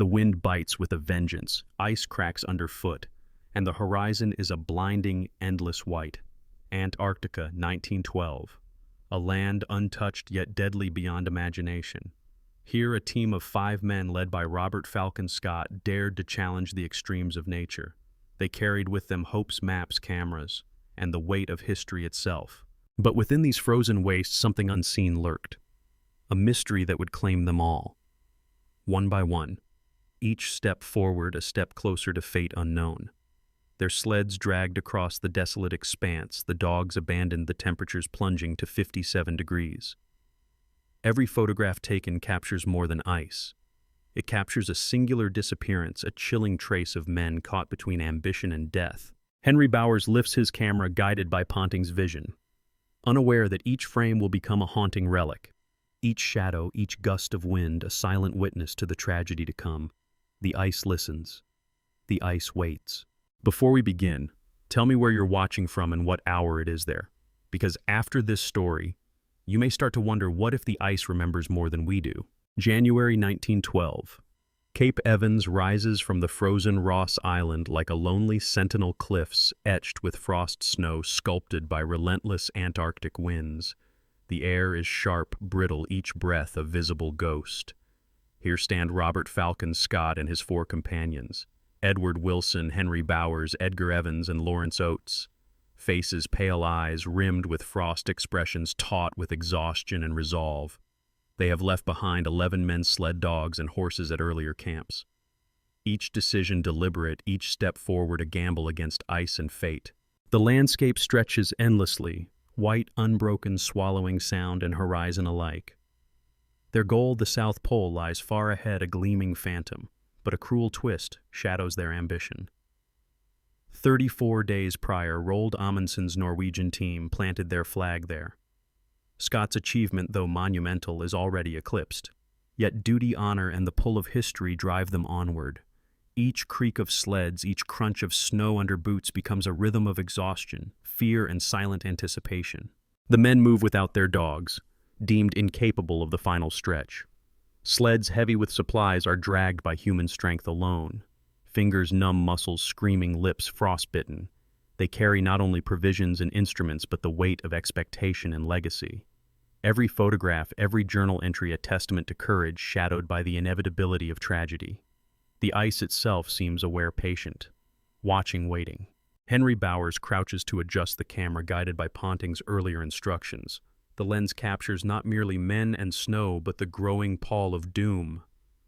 The wind bites with a vengeance, ice cracks underfoot, and the horizon is a blinding, endless white. Antarctica, 1912. A land untouched yet deadly beyond imagination. Here, a team of 5 men led by Robert Falcon Scott dared to challenge the extremes of nature. They carried with them hope's maps, cameras, and the weight of history itself. But within these frozen wastes, something unseen lurked. A mystery that would claim them all. One by one, each step forward a step closer to fate unknown. Their sleds dragged across the desolate expanse, the dogs abandoned, the temperatures plunging to 57 degrees. Every photograph taken captures more than ice. It captures a singular disappearance, a chilling trace of men caught between ambition and death. Henry Bowers lifts his camera, guided by Ponting's vision, unaware that each frame will become a haunting relic. Each shadow, each gust of wind, a silent witness to the tragedy to come. The ice listens. The ice waits. Before we begin, tell me where you're watching from and what hour it is there. Because after this story, you may start to wonder, what if the ice remembers more than we do? January 1912. Cape Evans rises from the frozen Ross Island like a lonely sentinel, cliffs etched with frost snow, sculpted by relentless Antarctic winds. The air is sharp, brittle, each breath a visible ghost. Here stand Robert Falcon Scott and his 4 companions. Edward Wilson, Henry Bowers, Edgar Evans, and Lawrence Oates. Faces, pale eyes, rimmed with frost, expressions taut with exhaustion and resolve. They have left behind 11 men's sled dogs and horses at earlier camps. Each decision deliberate, each step forward a gamble against ice and fate. The landscape stretches endlessly, white, unbroken, swallowing sound and horizon alike. Their goal, the South Pole, lies far ahead, a gleaming phantom. But a cruel twist shadows their ambition. 34 days prior, Roald Amundson's Norwegian team planted their flag there. Scott's achievement, though monumental, is already eclipsed. Yet duty, honor, and the pull of history drive them onward. Each creak of sleds, each crunch of snow under boots becomes a rhythm of exhaustion, fear, and silent anticipation. The men move without their dogs, deemed incapable of the final stretch. Sleds heavy with supplies are dragged by human strength alone. Fingers numb, muscles screaming, lips frostbitten. They carry not only provisions and instruments, but the weight of expectation and legacy. Every photograph, every journal entry a testament to courage shadowed by the inevitability of tragedy. The ice itself seems aware, patient, watching, waiting. Henry Bowers crouches to adjust the camera, guided by Ponting's earlier instructions. The lens captures not merely men and snow, but the growing pall of doom.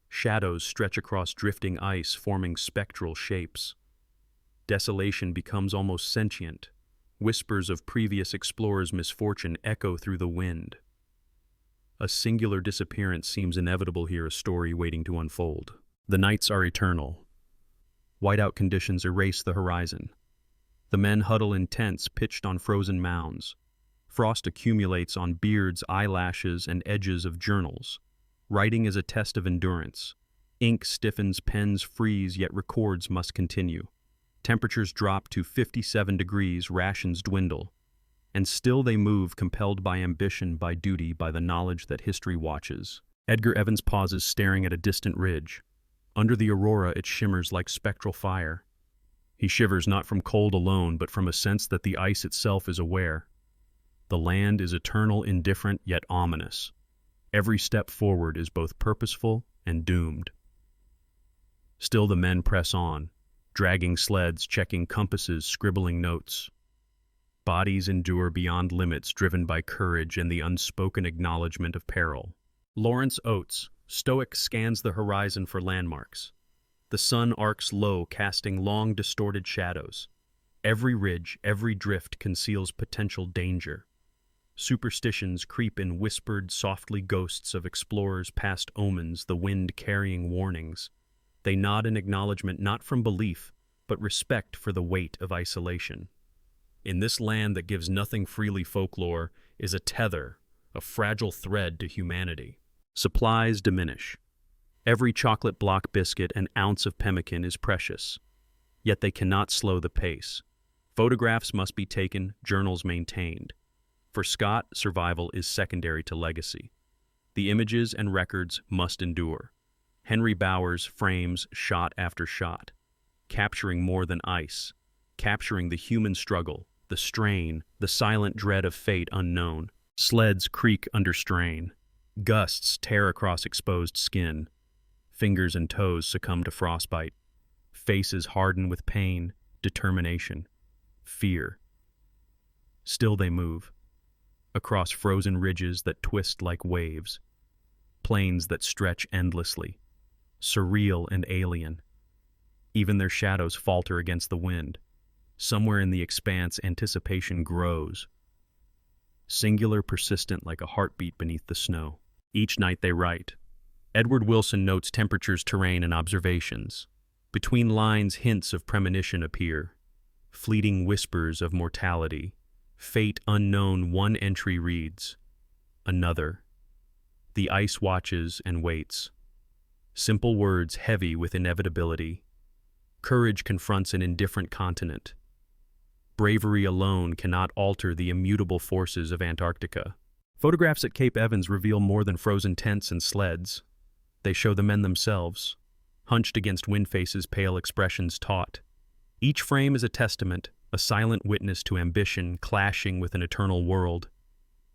Shadows stretch across drifting ice, forming spectral shapes. Desolation becomes almost sentient. Whispers of previous explorers' misfortune echo through the wind. A singular disappearance seems inevitable here, a story waiting to unfold. The nights are eternal. Whiteout conditions erase the horizon. The men huddle in tents pitched on frozen mounds. Frost accumulates on beards, eyelashes, and edges of journals. Writing is a test of endurance. Ink stiffens, pens freeze, yet records must continue. Temperatures drop to 57 degrees, rations dwindle. And still they move, compelled by ambition, by duty, by the knowledge that history watches. Edgar Evans pauses, staring at a distant ridge. Under the aurora, it shimmers like spectral fire. He shivers not from cold alone, but from a sense that the ice itself is aware. The land is eternal, indifferent, yet ominous. Every step forward is both purposeful and doomed. Still the men press on, dragging sleds, checking compasses, scribbling notes. Bodies endure beyond limits, driven by courage and the unspoken acknowledgement of peril. Lawrence Oates, stoic, scans the horizon for landmarks. The sun arcs low, casting long, distorted shadows. Every ridge, every drift conceals potential danger. Superstitions creep in, whispered, softly, ghosts of explorers' past omens, the wind carrying warnings. They nod in acknowledgement, not from belief, but respect for the weight of isolation. In this land that gives nothing freely, folklore is a tether, a fragile thread to humanity. Supplies diminish. Every chocolate block biscuit and ounce of pemmican is precious. Yet they cannot slow the pace. Photographs must be taken, journals maintained. For Scott, survival is secondary to legacy. The images and records must endure. Henry Bowers frames shot after shot, capturing more than ice, capturing the human struggle, the strain, the silent dread of fate unknown. Sleds creak under strain. Gusts tear across exposed skin. Fingers and toes succumb to frostbite. Faces harden with pain, determination, fear. Still they move, across frozen ridges that twist like waves, plains that stretch endlessly, surreal and alien. Even their shadows falter against the wind. Somewhere in the expanse, anticipation grows. Singular, persistent like a heartbeat beneath the snow. Each night they write. Edward Wilson notes temperatures, terrain, and observations. Between lines, hints of premonition appear. Fleeting whispers of mortality. Fate unknown, one entry reads. Another. The ice watches and waits. Simple words heavy with inevitability. Courage confronts an indifferent continent. Bravery alone cannot alter the immutable forces of Antarctica. Photographs at Cape Evans reveal more than frozen tents and sleds. They show the men themselves, hunched against wind faces, pale expressions taut. Each frame is a testament, a silent witness to ambition clashing with an eternal world.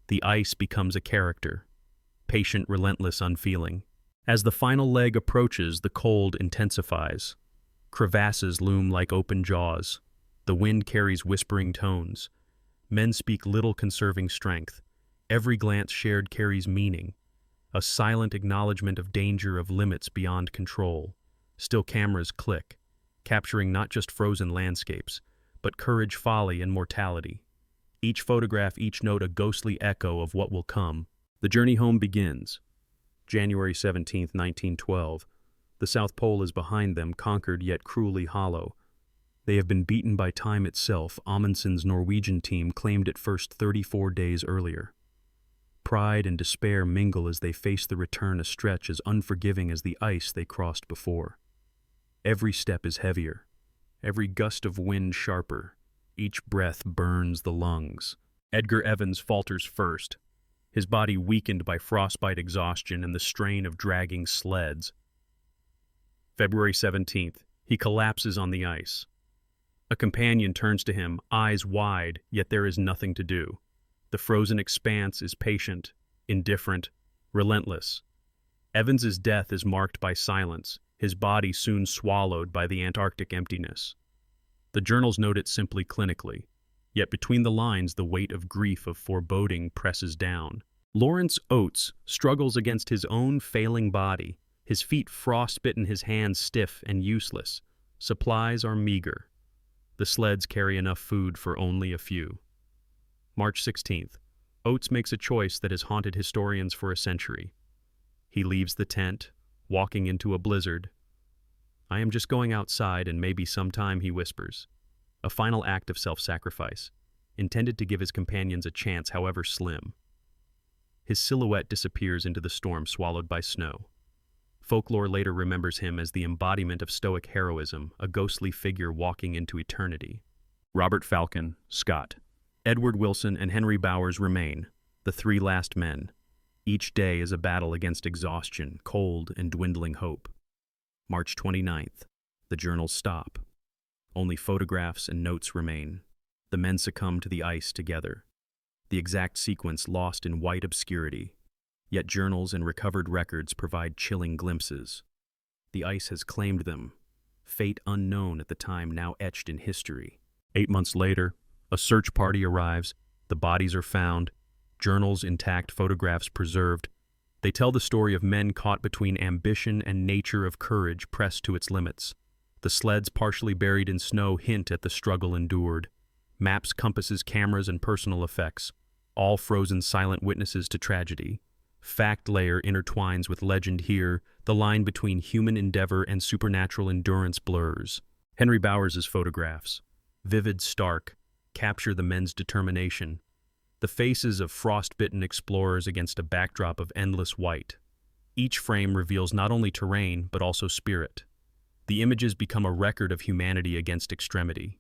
The ice becomes a character, patient, relentless, unfeeling. As the final leg approaches, the cold intensifies. Crevasses loom like open jaws. The wind carries whispering tones. Men speak little, conserving strength. Every glance shared carries meaning, a silent acknowledgement of danger, of limits beyond control. Still cameras click, capturing not just frozen landscapes, but courage, folly, and mortality. Each photograph, each note a ghostly echo of what will come. The journey home begins. January 17, 1912. The South Pole is behind them, conquered yet cruelly hollow. They have been beaten by time itself. Amundsen's Norwegian team claimed it first 34 days earlier. Pride and despair mingle as they face the return, a stretch as unforgiving as the ice they crossed before. Every step is heavier, every gust of wind sharper. Each breath burns the lungs. Edgar Evans falters first, his body weakened by frostbite, exhaustion, and the strain of dragging sleds. February 17th, he collapses on the ice. A companion turns to him, eyes wide, yet there is nothing to do. The frozen expanse is patient, indifferent, relentless. Evans's death is marked by silence, his body soon swallowed by the Antarctic emptiness. The journals note it simply, clinically, yet between the lines the weight of grief, of foreboding presses down. Lawrence Oates struggles against his own failing body, his feet frostbitten, his hands stiff and useless. Supplies are meager. The sleds carry enough food for only a few. March 16th. Oates makes a choice that has haunted historians for a century. He leaves the tent, walking into a blizzard. "I am just going outside, and maybe sometime," he whispers. A final act of self-sacrifice, intended to give his companions a chance, however slim. His silhouette disappears into the storm, swallowed by snow. Folklore later remembers him as the embodiment of stoic heroism, a ghostly figure walking into eternity. Robert Falcon Scott. Edward Wilson and Henry Bowers remain, the three last men. Each day is a battle against exhaustion, cold, and dwindling hope. March 29th. The journals stop. Only photographs and notes remain. The men succumb to the ice together. The exact sequence lost in white obscurity. Yet journals and recovered records provide chilling glimpses. The ice has claimed them. Fate unknown at the time, now etched in history. 8 months later, a search party arrives. The bodies are found. Journals intact, photographs preserved. They tell the story of men caught between ambition and nature, of courage pressed to its limits. The sleds, partially buried in snow, hint at the struggle endured. Maps, compasses, cameras, and personal effects, all frozen silent witnesses to tragedy. Fact layer intertwines with legend here. The line between human endeavor and supernatural endurance blurs. Henry Bowers's photographs, vivid, stark, capture the men's determination. The faces of frostbitten explorers against a backdrop of endless white. Each frame reveals not only terrain, but also spirit. The images become a record of humanity against extremity.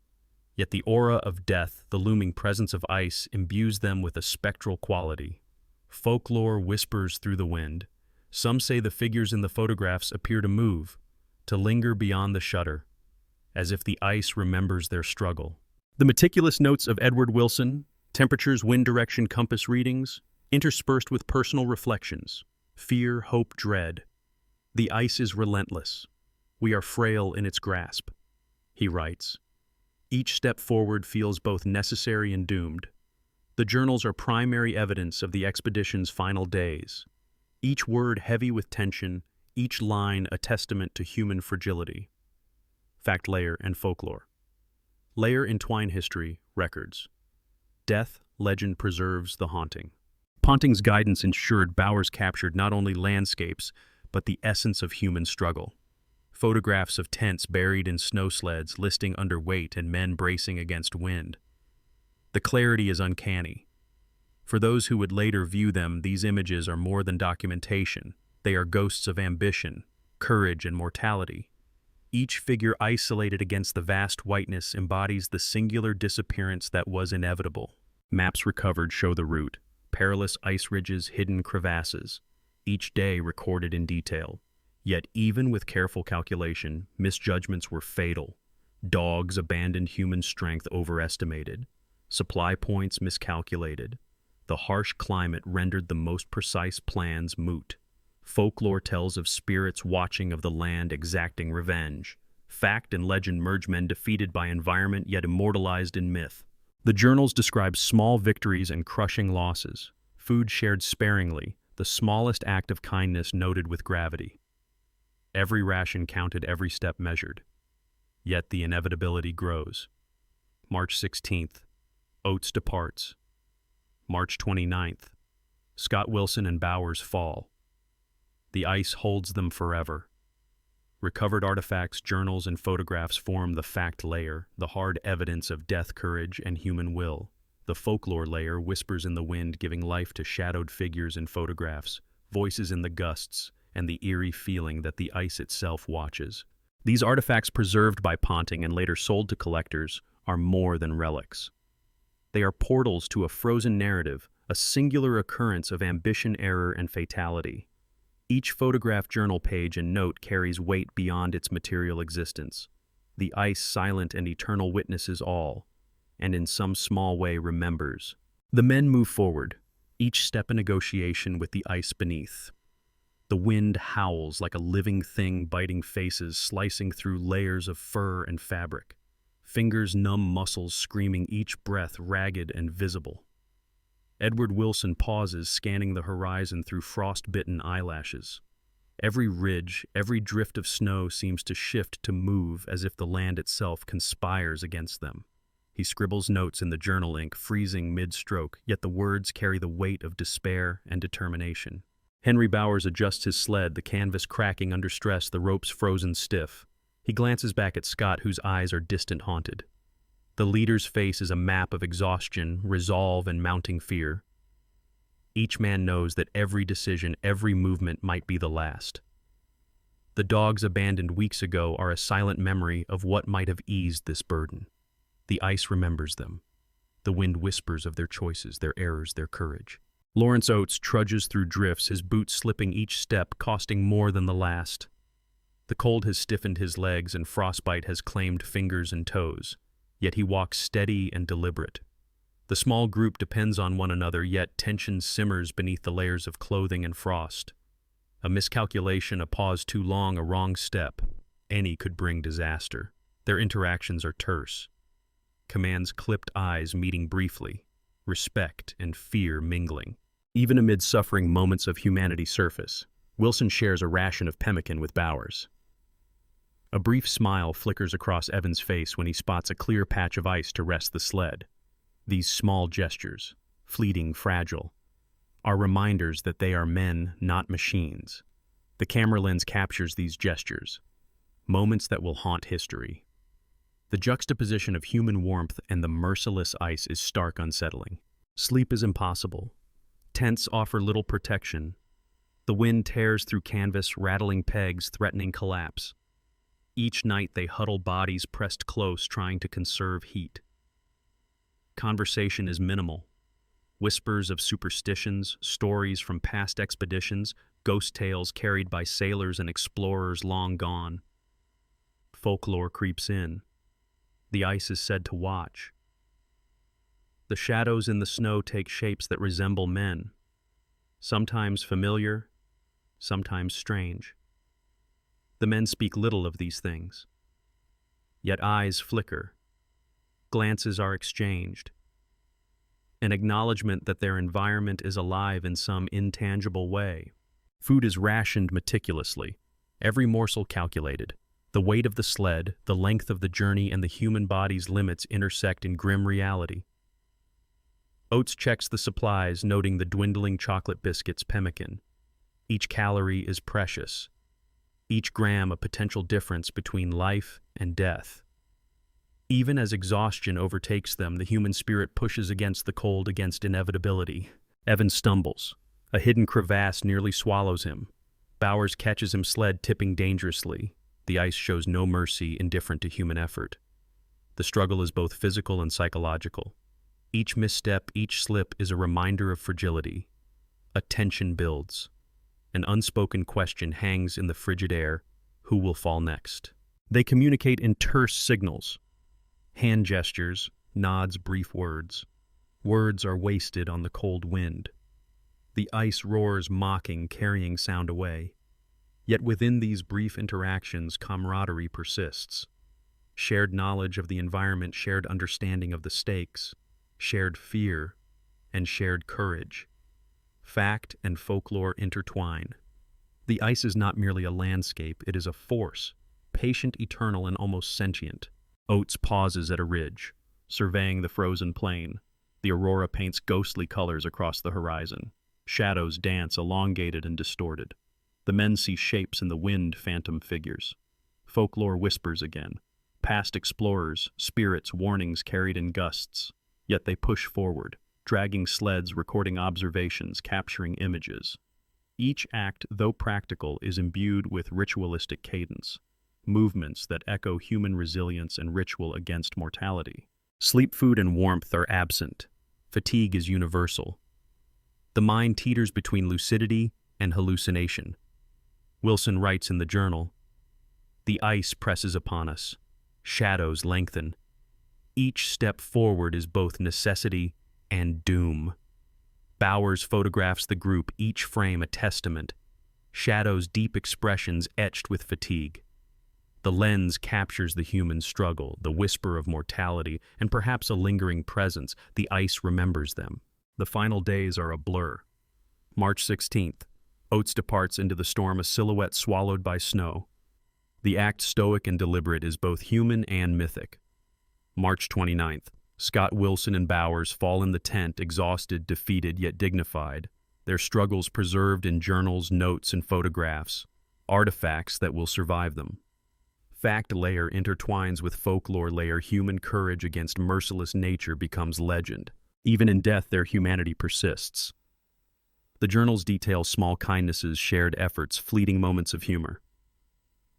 Yet the aura of death, the looming presence of ice, imbues them with a spectral quality. Folklore whispers through the wind. Some say the figures in the photographs appear to move, to linger beyond the shutter, as if the ice remembers their struggle. The meticulous notes of Edward Wilson, temperatures, wind direction, compass readings, interspersed with personal reflections, fear, hope, dread. The ice is relentless. We are frail in its grasp, he writes. Each step forward feels both necessary and doomed. The journals are primary evidence of the expedition's final days. Each word heavy with tension, each line a testament to human fragility. Fact layer and folklore. Layer entwine history, records. Death, legend preserves the haunting. Ponting's guidance ensured Bowers captured not only landscapes, but the essence of human struggle. Photographs of tents buried in snow sleds listing under weight and men bracing against wind. The clarity is uncanny. For those who would later view them, these images are more than documentation. They are ghosts of ambition, courage, and mortality. Each figure isolated against the vast whiteness embodies the singular disappearance that was inevitable. Maps recovered show the route, perilous ice ridges, hidden crevasses, each day recorded in detail. Yet even with careful calculation, misjudgments were fatal. Dogs abandoned, human strength overestimated. Supply points miscalculated. The harsh climate rendered the most precise plans moot. Folklore tells of spirits watching of the land exacting revenge. Fact and legend merge, men defeated by environment yet immortalized in myth. The journals describe small victories and crushing losses. Food shared sparingly, the smallest act of kindness noted with gravity. Every ration counted, every step measured. Yet the inevitability grows. March 16th, Oates departs. March 29th, Scott, Wilson, and Bowers fall. The ice holds them forever. Recovered artifacts, journals, and photographs form the fact layer, the hard evidence of death, courage, and human will. The folklore layer whispers in the wind, giving life to shadowed figures in photographs, voices in the gusts, and the eerie feeling that the ice itself watches. These artifacts, preserved by Ponting and later sold to collectors, are more than relics. They are portals to a frozen narrative, a singular occurrence of ambition, error, and fatality. Each photograph, journal page, and note carries weight beyond its material existence. The ice, silent and eternal, witnesses all, and in some small way remembers. The men move forward, each step a negotiation with the ice beneath. The wind howls like a living thing, biting faces, slicing through layers of fur and fabric. Fingers numb, muscles screaming, each breath ragged and visible. Edward Wilson pauses, scanning the horizon through frost-bitten eyelashes. Every ridge, every drift of snow seems to shift, to move, as if the land itself conspires against them. He scribbles notes in the journal ink, freezing mid-stroke, yet the words carry the weight of despair and determination. Henry Bowers adjusts his sled, the canvas cracking under stress, the ropes frozen stiff. He glances back at Scott, whose eyes are distant, haunted. The leader's face is a map of exhaustion, resolve, and mounting fear. Each man knows that every decision, every movement might be the last. The dogs abandoned weeks ago are a silent memory of what might have eased this burden. The ice remembers them. The wind whispers of their choices, their errors, their courage. Lawrence Oates trudges through drifts, his boots slipping each step, costing more than the last. The cold has stiffened his legs and frostbite has claimed fingers and toes, yet he walks steady and deliberate. The small group depends on one another, yet tension simmers beneath the layers of clothing and frost. A miscalculation, a pause too long, a wrong step, any could bring disaster. Their interactions are terse. Command's clipped eyes meeting briefly, respect and fear mingling. Even amid suffering, moments of humanity surface. Wilson shares a ration of pemmican with Bowers. A brief smile flickers across Evan's face when he spots a clear patch of ice to rest the sled. These small gestures, fleeting, fragile, are reminders that they are men, not machines. The camera lens captures these gestures, moments that will haunt history. The juxtaposition of human warmth and the merciless ice is stark, unsettling. Sleep is impossible. Tents offer little protection. The wind tears through canvas, rattling pegs, threatening collapse. Each night they huddle, bodies pressed close, trying to conserve heat. Conversation is minimal. Whispers of superstitions, stories from past expeditions, ghost tales carried by sailors and explorers long gone. Folklore creeps in. The ice is said to watch. The shadows in the snow take shapes that resemble men, sometimes familiar, sometimes strange. The men speak little of these things. Yet eyes flicker, glances are exchanged, an acknowledgement that their environment is alive in some intangible way. Food is rationed meticulously, every morsel calculated. The weight of the sled, the length of the journey, and the human body's limits intersect in grim reality. Oates checks the supplies, noting the dwindling chocolate biscuits pemmican. Each calorie is precious, each gram a potential difference between life and death. Even as exhaustion overtakes them, the human spirit pushes against the cold, against inevitability. Evan stumbles. A hidden crevasse nearly swallows him. Bowers catches him sled tipping dangerously. The ice shows no mercy, indifferent to human effort. The struggle is both physical and psychological. Each misstep, each slip is a reminder of fragility. A tension builds. An unspoken question hangs in the frigid air. Who will fall next? They communicate in terse signals. Hand gestures, nods, brief words. Words are wasted on the cold wind. The ice roars, mocking, carrying sound away. Yet within these brief interactions, camaraderie persists. Shared knowledge of the environment, shared understanding of the stakes, shared fear, and shared courage. Fact and folklore intertwine. The ice is not merely a landscape, it is a force, patient, eternal, and almost sentient. Oates pauses at a ridge, surveying the frozen plain. The aurora paints ghostly colors across the horizon. Shadows dance, elongated and distorted. The men see shapes in the wind, phantom figures. Folklore whispers again. Past explorers, spirits, warnings carried in gusts. Yet they push forward, dragging sleds, recording observations, capturing images. Each act, though practical, is imbued with ritualistic cadence. Movements that echo human resilience and ritual against mortality. Sleep, food, and warmth are absent. Fatigue is universal. The mind teeters between lucidity and hallucination. Wilson writes in the journal, "The ice presses upon us. Shadows lengthen. Each step forward is both necessity and doom." Bowers photographs the group, each frame a testament. Shadows, deep expressions etched with fatigue. The lens captures the human struggle, the whisper of mortality, and perhaps a lingering presence. The ice remembers them. The final days are a blur. March 16th. Oates departs into the storm, a silhouette swallowed by snow. The act, stoic and deliberate, is both human and mythic. March 29th. Scott, Wilson, and Bowers fall in the tent, exhausted, defeated, yet dignified. Their struggles preserved in journals, notes, and photographs, artifacts that will survive them. Fact layer intertwines with folklore layer. Human courage against merciless nature becomes legend. Even in death, their humanity persists. The journals detail small kindnesses, shared efforts, fleeting moments of humor.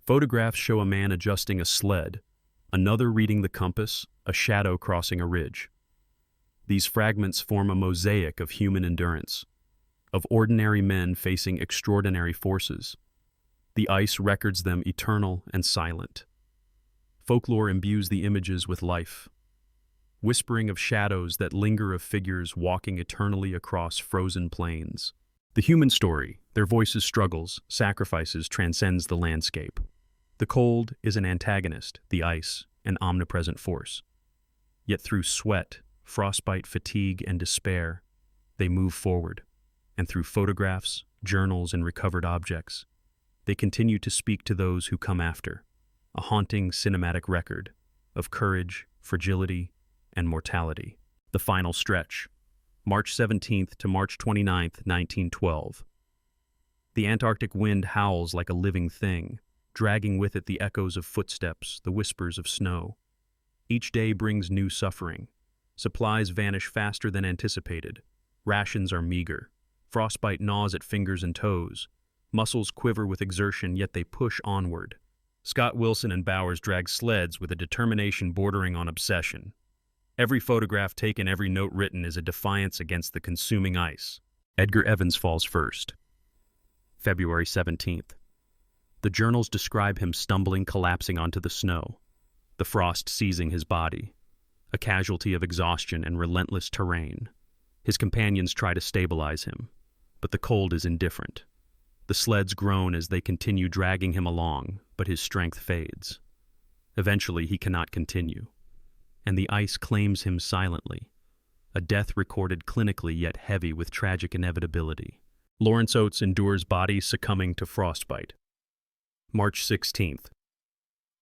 Photographs show a man adjusting a sled, another reading the compass, a shadow crossing a ridge. These fragments form a mosaic of human endurance, of ordinary men facing extraordinary forces. The ice records them eternal and silent. Folklore imbues the images with life, whispering of shadows that linger, of figures walking eternally across frozen plains. The human story, their voices, struggles, sacrifices, transcends the landscape. The cold is an antagonist, the ice an omnipresent force. Yet through sweat, frostbite, fatigue, and despair, they move forward, and through photographs, journals, and recovered objects, they continue to speak to those who come after, a haunting cinematic record of courage, fragility, and mortality. The final stretch, March 17th to March 29th, 1912. The Antarctic wind howls like a living thing, dragging with it the echoes of footsteps, the whispers of snow. Each day brings new suffering. Supplies vanish faster than anticipated. Rations are meager. Frostbite gnaws at fingers and toes. Muscles quiver with exertion, yet they push onward. Scott, Wilson, and Bowers drag sleds with a determination bordering on obsession. Every photograph taken, every note written is a defiance against the consuming ice. Edgar Evans falls first. February 17th. The journals describe him stumbling, collapsing onto the snow, the frost seizing his body, a casualty of exhaustion and relentless terrain. His companions try to stabilize him, but the cold is indifferent. The sleds groan as they continue dragging him along, but his strength fades. Eventually, he cannot continue, and the ice claims him silently, a death recorded clinically yet heavy with tragic inevitability. Lawrence Oates endures body succumbing to frostbite. March 16th.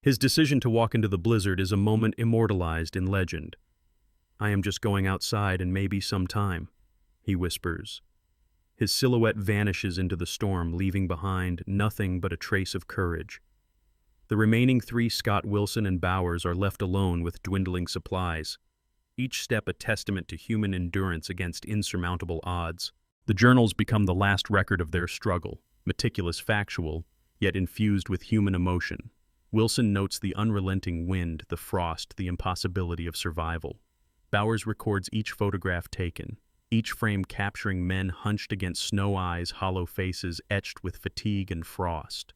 His decision to walk into the blizzard is a moment immortalized in legend. "I am just going outside and maybe some time," he whispers. His silhouette vanishes into the storm, leaving behind nothing but a trace of courage. The remaining three, Scott, Wilson, and Bowers, are left alone with dwindling supplies, each step a testament to human endurance against insurmountable odds. The journals become the last record of their struggle, meticulous, factual, yet infused with human emotion. Wilson notes the unrelenting wind, the frost, the impossibility of survival. Bowers records each photograph taken, each frame capturing men hunched against snow eyes, hollow faces etched with fatigue and frost.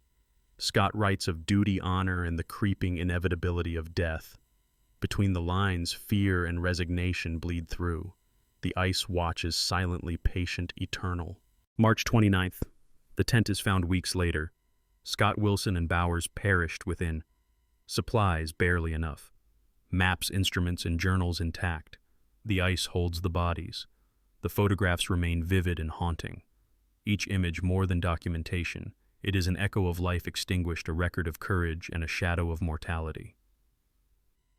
Scott writes of duty, honor, and the creeping inevitability of death. Between the lines, fear and resignation bleed through. The ice watches silently, patient, eternal. March 29th. The tent is found weeks later. Scott, Wilson, and Bowers perished within. Supplies barely enough. Maps, instruments, and journals intact. The ice holds the bodies. The photographs remain vivid and haunting. Each image more than documentation. It is an echo of life extinguished, a record of courage, and a shadow of mortality.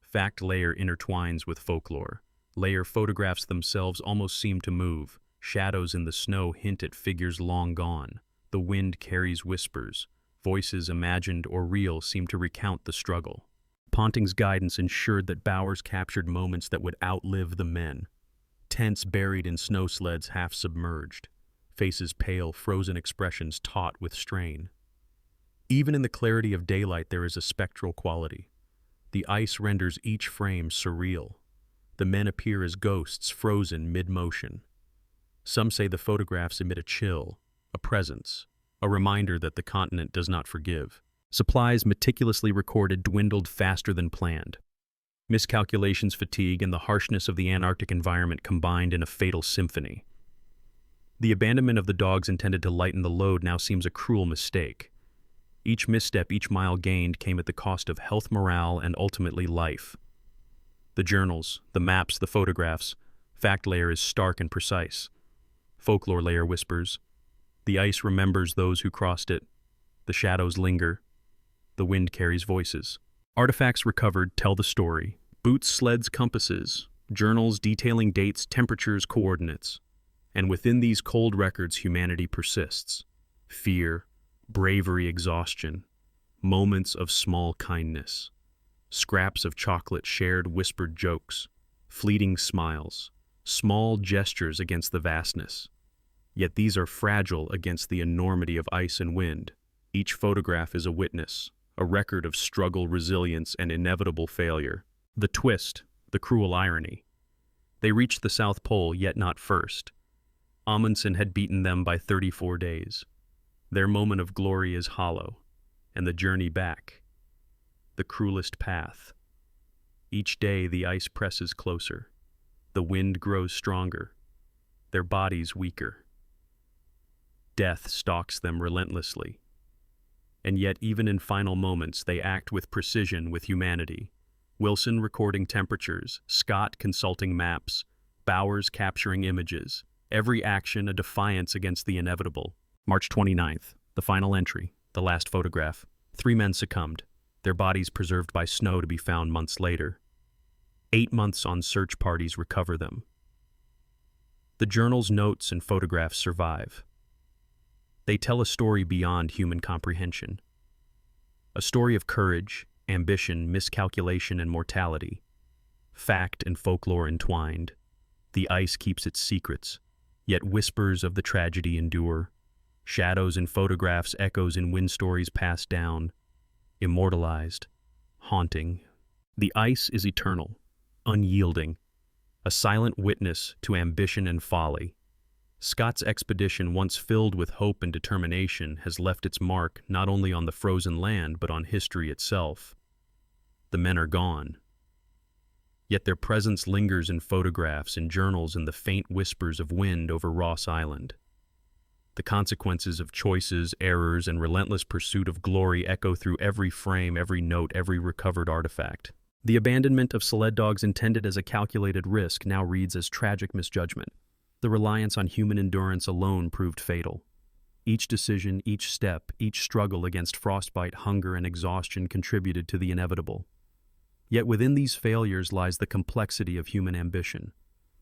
Fact layer intertwines with folklore. Layer photographs themselves almost seem to move. Shadows in the snow hint at figures long gone. The wind carries whispers. Voices, imagined or real, seem to recount the struggle. Ponting's guidance ensured that Bowers captured moments that would outlive the men. Tents buried in snow sleds, half submerged. Faces pale, frozen expressions taut with strain. Even in the clarity of daylight, there is a spectral quality. The ice renders each frame surreal. The men appear as ghosts, frozen mid-motion. Some say the photographs emit a chill, a presence, a reminder that the continent does not forgive. Supplies, meticulously recorded, dwindled faster than planned. Miscalculations, fatigue, and the harshness of the Antarctic environment combined in a fatal symphony. The abandonment of the dogs intended to lighten the load now seems a cruel mistake. Each misstep, each mile gained, came at the cost of health, morale, and ultimately life. The journals, the maps, the photographs. Fact layer is stark and precise. Folklore layer whispers. The ice remembers those who crossed it. The shadows linger. The wind carries voices. Artifacts recovered tell the story. Boots, sleds, compasses. Journals detailing dates, temperatures, coordinates. And within these cold records, humanity persists. Fear, bravery, exhaustion. Moments of small kindness. Scraps of chocolate, shared whispered jokes. Fleeting smiles. Small gestures against the vastness. Yet these are fragile against the enormity of ice and wind. Each photograph is a witness, a record of struggle, resilience, and inevitable failure. The twist, the cruel irony. They reached the South Pole, yet not first. Amundsen had beaten them by 34 days. Their moment of glory is hollow, and the journey back, the cruelest path. Each day the ice presses closer. The wind grows stronger, their bodies weaker. Death stalks them relentlessly. And yet, even in final moments, they act with precision, with humanity. Wilson recording temperatures, Scott consulting maps, Bowers capturing images. Every action a defiance against the inevitable. March 29th, the final entry, the last photograph. 3 men succumbed, their bodies preserved by snow to be found months later. 8 months on search parties recover them. The journal's notes and photographs survive. They tell a story beyond human comprehension. A story of courage, ambition, miscalculation, and mortality. Fact and folklore entwined. The ice keeps its secrets, yet whispers of the tragedy endure. Shadows in photographs, echoes in wind stories passed down. Immortalized, haunting. The ice is eternal, unyielding, a silent witness to ambition and folly. Scott's expedition, once filled with hope and determination, has left its mark not only on the frozen land but on history itself. The men are gone. Yet their presence lingers in photographs, in journals, and the faint whispers of wind over Ross Island. The consequences of choices, errors, and relentless pursuit of glory echo through every frame, every note, every recovered artifact. The abandonment of sled dogs intended as a calculated risk now reads as tragic misjudgment. The reliance on human endurance alone proved fatal. Each decision, each step, each struggle against frostbite, hunger, and exhaustion contributed to the inevitable. Yet within these failures lies the complexity of human ambition,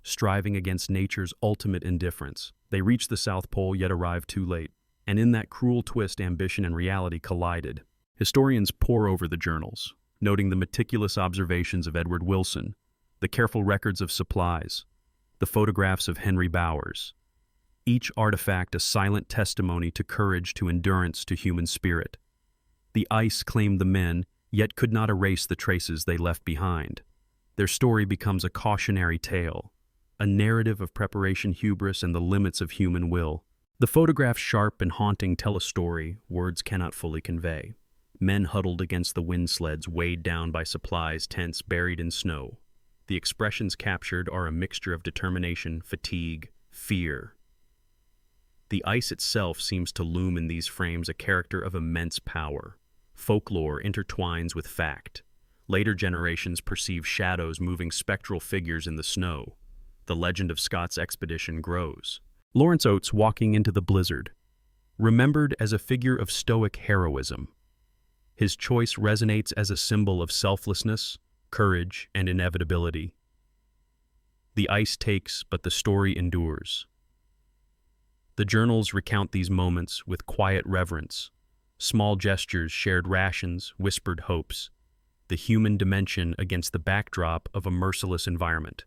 striving against nature's ultimate indifference. They reached the South Pole yet arrived too late, and in that cruel twist ambition and reality collided. Historians pore over the journals, noting the meticulous observations of Edward Wilson, the careful records of supplies, the photographs of Henry Bowers. Each artifact a silent testimony to courage, to endurance, to human spirit. The ice claimed the men, yet could not erase the traces they left behind. Their story becomes a cautionary tale, a narrative of preparation, hubris, and the limits of human will. The photographs, sharp and haunting, tell a story words cannot fully convey. Men huddled against the wind sleds, weighed down by supplies, tents buried in snow. The expressions captured are a mixture of determination, fatigue, fear. The ice itself seems to loom in these frames a character of immense power. Folklore intertwines with fact. Later generations perceive shadows moving, spectral figures in the snow. The legend of Scott's expedition grows. Lawrence Oates walking into the blizzard, remembered as a figure of stoic heroism. His choice resonates as a symbol of selflessness, courage, and inevitability. The ice takes, but the story endures. The journals recount these moments with quiet reverence. Small gestures, shared rations, whispered hopes. The human dimension against the backdrop of a merciless environment.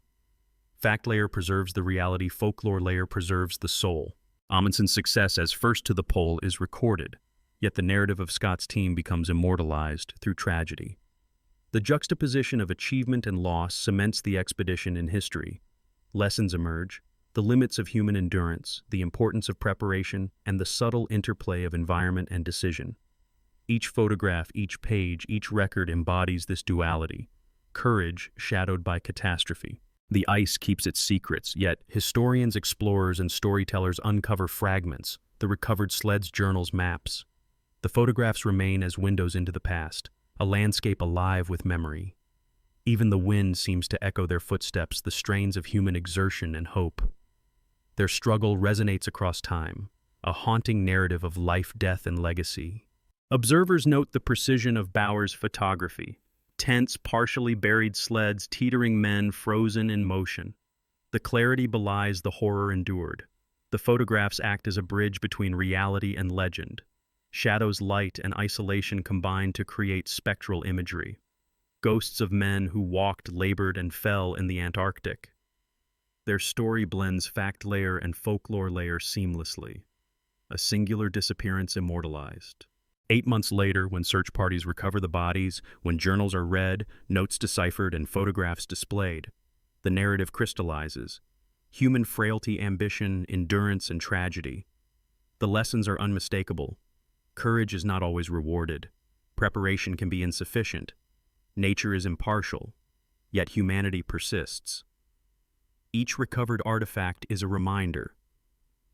Fact layer preserves the reality, folklore layer preserves the soul. Amundsen's success as first to the pole is recorded, yet the narrative of Scott's team becomes immortalized through tragedy. The juxtaposition of achievement and loss cements the expedition in history. Lessons emerge, the limits of human endurance, the importance of preparation, and the subtle interplay of environment and decision. Each photograph, each page, each record embodies this duality, courage shadowed by catastrophe. The ice keeps its secrets, yet historians, explorers, and storytellers uncover fragments, the recovered sleds, journals, maps. The photographs remain as windows into the past, a landscape alive with memory. Even the wind seems to echo their footsteps, the strains of human exertion and hope. Their struggle resonates across time, a haunting narrative of life, death, and legacy. Observers note the precision of Bowers' photography. Tents, partially buried sleds, teetering men frozen in motion. The clarity belies the horror endured. The photographs act as a bridge between reality and legend. Shadows, light, and isolation combine to create spectral imagery. Ghosts of men who walked, labored, and fell in the Antarctic. Their story blends fact layer and folklore layer seamlessly. A singular disappearance immortalized. 8 months later, when search parties recover the bodies, when journals are read, notes deciphered, and photographs displayed, the narrative crystallizes. Human frailty, ambition, endurance, and tragedy. The lessons are unmistakable. Courage is not always rewarded. Preparation can be insufficient. Nature is impartial, yet humanity persists. Each recovered artifact is a reminder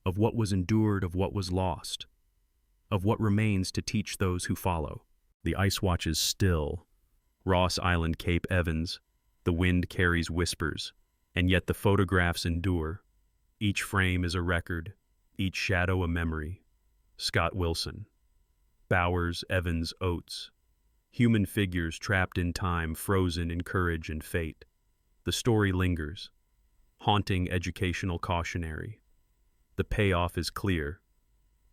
of what was endured, of what was lost, of what remains to teach those who follow. The ice watches still. Ross Island, Cape Evans. The wind carries whispers, and yet the photographs endure. Each frame is a record, each shadow a memory. Scott Wilson. Bowers, Evans, Oates. Human figures trapped in time, frozen in courage and fate. The story lingers. Haunting, educational, cautionary. The payoff is clear.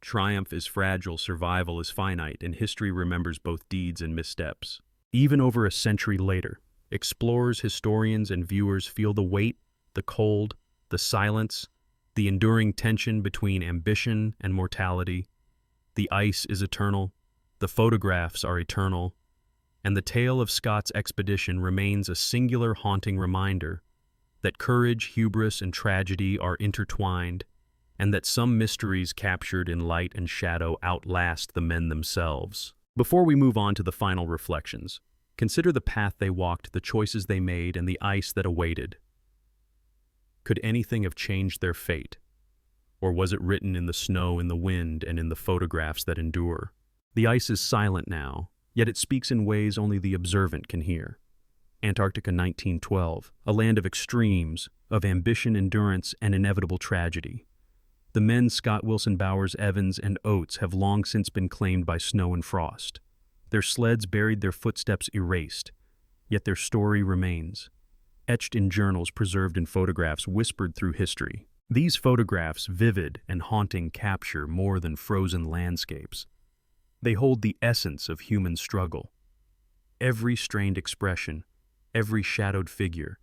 Triumph is fragile, survival is finite, and history remembers both deeds and missteps. Even over a century later, explorers, historians, and viewers feel the weight, the cold, the silence, the enduring tension between ambition and mortality. The ice is eternal, the photographs are eternal, and the tale of Scott's expedition remains a singular haunting reminder that courage, hubris, and tragedy are intertwined, and that some mysteries captured in light and shadow outlast the men themselves. Before we move on to the final reflections, consider the path they walked, the choices they made, and the ice that awaited. Could anything have changed their fate? Or was it written in the snow, in the wind, and in the photographs that endure? The ice is silent now, yet it speaks in ways only the observant can hear. Antarctica 1912, a land of extremes, of ambition, endurance, and inevitable tragedy. The men Scott, Wilson, Bowers, Evans, and Oates have long since been claimed by snow and frost. Their sleds buried, their footsteps erased, yet their story remains, etched in journals, preserved in photographs, whispered through history. These photographs, vivid and haunting, capture more than frozen landscapes. They hold the essence of human struggle. Every strained expression, every shadowed figure,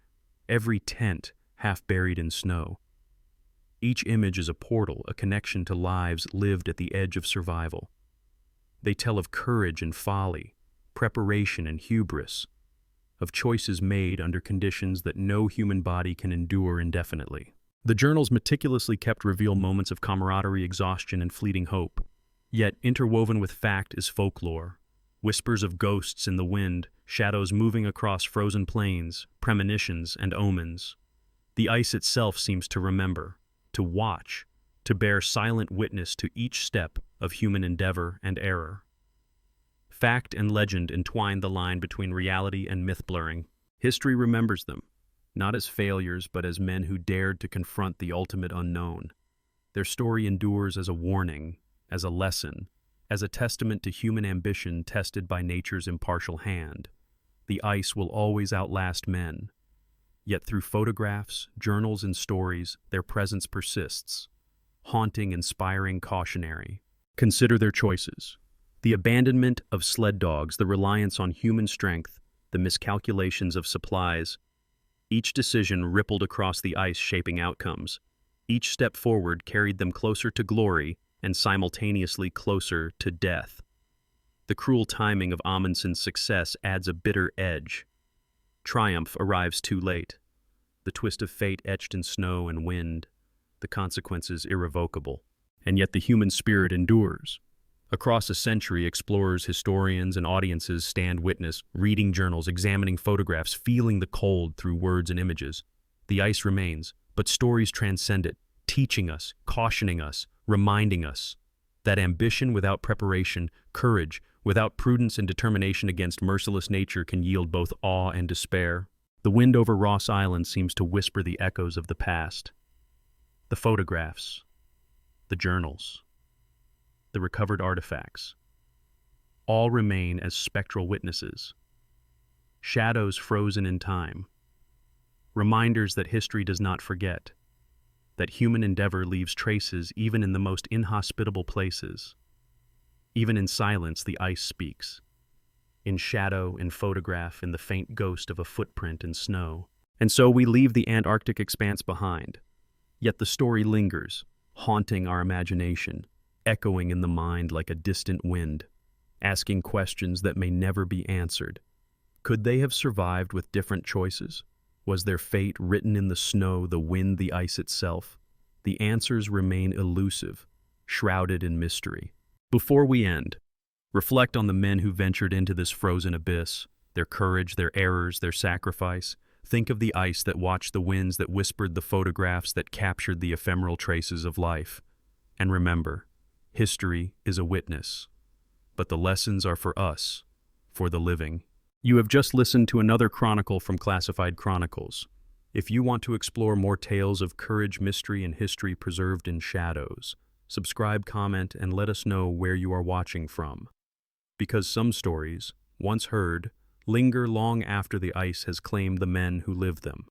every tent half buried in snow. Each image is a portal, a connection to lives lived at the edge of survival. They tell of courage and folly, preparation and hubris, of choices made under conditions that no human body can endure indefinitely. The journals meticulously kept reveal moments of camaraderie, exhaustion, and fleeting hope. Yet, interwoven with fact is folklore, whispers of ghosts in the wind, shadows moving across frozen plains, premonitions and omens. The ice itself seems to remember, to watch, to bear silent witness to each step of human endeavor and error. Fact and legend entwine the line between reality and myth blurring. History remembers them, not as failures, but as men who dared to confront the ultimate unknown. Their story endures as a warning, as a lesson, as a testament to human ambition tested by nature's impartial hand. The ice will always outlast men. Yet through photographs, journals, and stories, their presence persists, haunting, inspiring, cautionary. Consider their choices. The abandonment of sled dogs, the reliance on human strength, the miscalculations of supplies. Each decision rippled across the ice, shaping outcomes. Each step forward carried them closer to glory and simultaneously closer to death. The cruel timing of Amundsen's success adds a bitter edge. Triumph arrives too late. The twist of fate etched in snow and wind. The consequences irrevocable. And yet the human spirit endures. Across a century, explorers, historians, and audiences stand witness, reading journals, examining photographs, feeling the cold through words and images. The ice remains, but stories transcend it, teaching us, cautioning us, reminding us that ambition without preparation, courage without prudence, and determination against merciless nature can yield both awe and despair. The wind over Ross Island seems to whisper the echoes of the past. The photographs, the journals, the recovered artifacts, all remain as spectral witnesses, shadows frozen in time, reminders that history does not forget, that human endeavor leaves traces even in the most inhospitable places. Even in silence, the ice speaks. In shadow, in photograph, in the faint ghost of a footprint in snow. And so we leave the Antarctic expanse behind. Yet the story lingers, haunting our imagination, echoing in the mind like a distant wind, asking questions that may never be answered. Could they have survived with different choices? Was their fate written in the snow, the wind, the ice itself? The answers remain elusive, shrouded in mystery. Before we end, reflect on the men who ventured into this frozen abyss, their courage, their errors, their sacrifice. Think of the ice that watched the winds, that whispered the photographs, that captured the ephemeral traces of life. And remember, history is a witness, but the lessons are for us, for the living. You have just listened to another chronicle from Classified Chronicles. If you want to explore more tales of courage, mystery, and history preserved in shadows, subscribe, comment, and let us know where you are watching from. Because some stories, once heard, linger long after the ice has claimed the men who lived them.